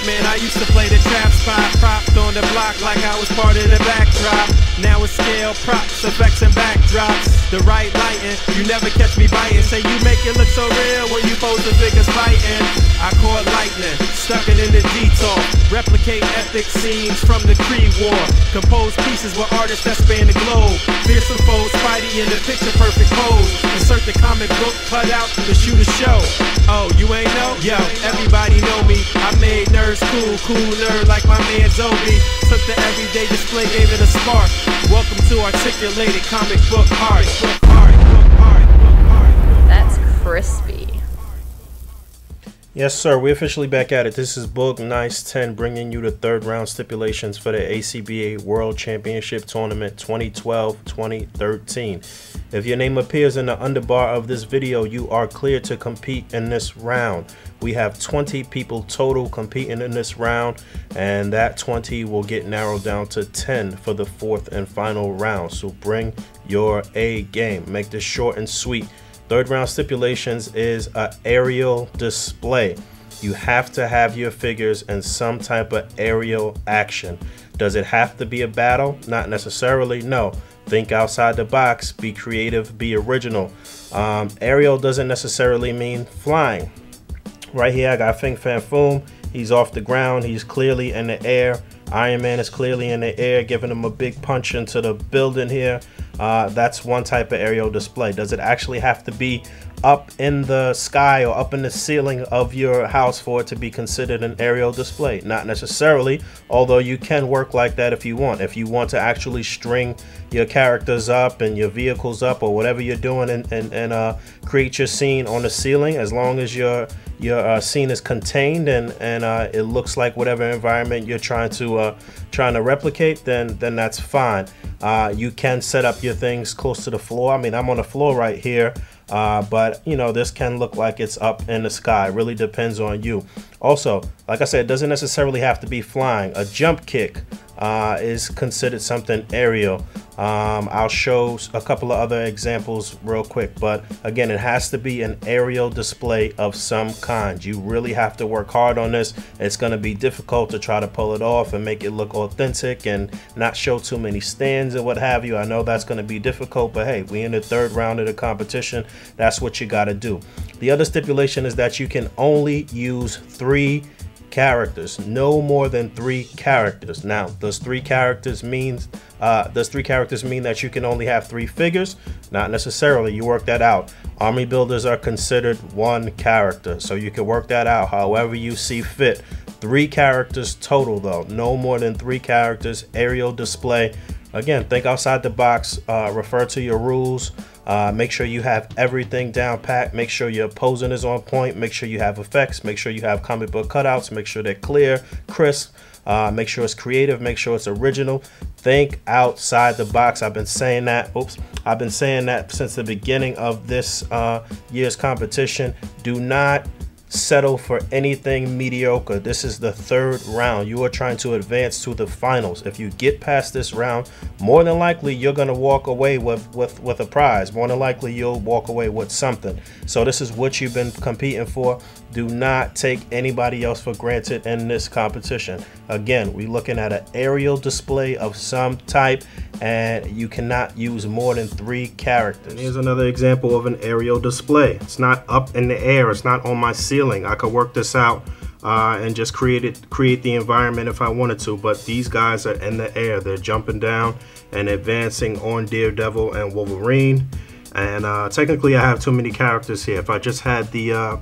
Man, I used to play the trap spot, propped on the block like I was part of the backdrop. Now it's scale, props, effects, and backdrops. The right lighting, you never catch me biting. Say you make it look so real when you pose the figures fighting. I caught lightning, stuck it in the detour. Replicate epic scenes from the Creed War. Compose pieces with artists that span the globe. Fearsome foes, Spidey in the picture perfect pose. Insert the comic book cutout to shoot a show. Oh, you ain't know? Yo, everybody know me. I made nerds cool, cool nerd like my man Zoe. Took the everyday display, gave it a spark. Welcome to articulated comic book art. That's crispy. Yes, sir. We're officially back at it. This is Book Nice 10 bringing you the third round stipulations for the A.C.B.A. World Championship Tournament 2012-2013. If your name appears in the underbar of this video, you are cleared to compete in this round. We have 20 people total competing in this round, and that 20 will get narrowed down to 10 for the fourth and final round. So bring your A game. Make this short and sweet. Third round stipulations is an aerial display. You have to have your figures in some type of aerial action. Does it have to be a battle? Not necessarily, no. Think outside the box, be creative, be original. Aerial doesn't necessarily mean flying. Right here I got Fing Fan Foom. He's off the ground, he's clearly in the air. Iron Man is clearly in the air, giving him a big punch into the building here. That's one type of aerial display. Does it actually have to be up in the sky or up in the ceiling of your house for it to be considered an aerial display? Not necessarily, although you can work like that if you want. If you want to actually string your characters up and your vehicles up or whatever you're doing and create your scene on the ceiling, as long as your scene is contained and it looks like whatever environment you're trying to replicate, then that's fine. You can set up your things close to the floor. I mean, I'm on the floor right here, but you know, this can look like it's up in the sky. It really depends on you. Also, like I said, it doesn't necessarily have to be flying. A jump kick is considered something aerial. I'll show a couple of other examples real quick, but again, it has to be an aerial display of some kind. You really have to work hard on this. It's going to be difficult to try to pull it off and make it look authentic and not show too many stands and what have you. I know that's going to be difficult, but hey, we in the third round of the competition. That's what you got to do. The other stipulation is that you can only use 3 characters, no more than 3 characters. Now, does 3 characters mean that you can only have 3 figures? Not necessarily. You work that out. Army builders are considered 1 character, so you can work that out however you see fit. 3 characters total though, no more than 3 characters. Aerial display. Again, think outside the box. Refer to your rules. Make sure you have everything down pat. Make sure your posing is on point. Make sure you have effects. Make sure you have comic book cutouts. Make sure they're clear, crisp. Make sure it's creative. Make sure it's original. Think outside the box. I've been saying that. I've been saying that since the beginning of this year's competition. Do not settle for anything mediocre. This is the third round. You are trying to advance to the finals. If you get past this round, more than likely you're going to walk away with a prize. More than likely you'll walk away with something. So this is what you've been competing for. Do not take anybody else for granted in this competition. Again, we're looking at an aerial display of some type, and you cannot use more than 3 characters. Here's another example of an aerial display. It's not up in the air. It's not on my ceiling. I could work this out and just create the environment if I wanted to, but these guys are in the air. They're jumping down and advancing on Daredevil and Wolverine. And technically I have too many characters here. If I just had the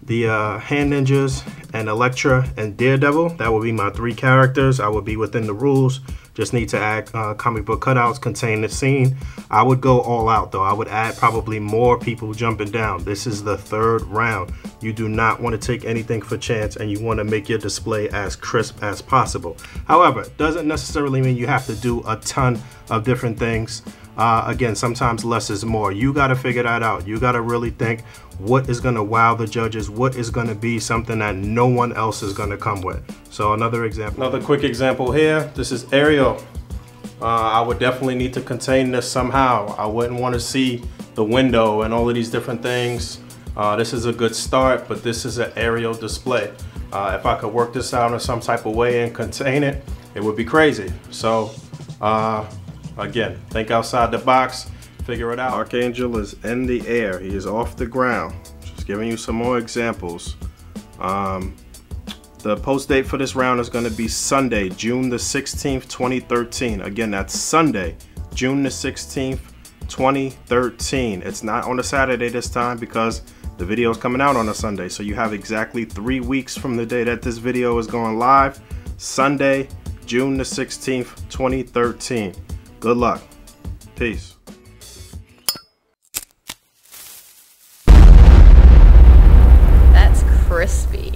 Hand Ninjas and Elektra and Daredevil, that would be my 3 characters. I would be within the rules. Just need to add comic book cutouts, contain the scene. I would go all out though. I would add probably more people jumping down. This is the third round. You do not want to take anything for chance, and you want to make your display as crisp as possible. However, it doesn't necessarily mean you have to do a ton of different things. Again, sometimes less is more. You got to figure that out. You got to really think what is going to wow the judges, what is going to be something that no one else is going to come with. So another example. Another quick example here. This is aerial. I would definitely need to contain this somehow. I wouldn't want to see the window and all of these different things. This is a good start, but this is an aerial display. If I could work this out in some type of way and contain it, it would be crazy. So again, think outside the box, figure it out. Archangel is in the air, he is off the ground. Just giving you some more examples. The post date for this round is going to be Sunday, June the 16th, 2013. Again, that's Sunday, June the 16th, 2013. It's not on a Saturday this time because the video is coming out on a Sunday. So you have exactly 3 weeks from the day that this video is going live. Sunday, June the 16th, 2013. Good luck. Peace. That's crispy.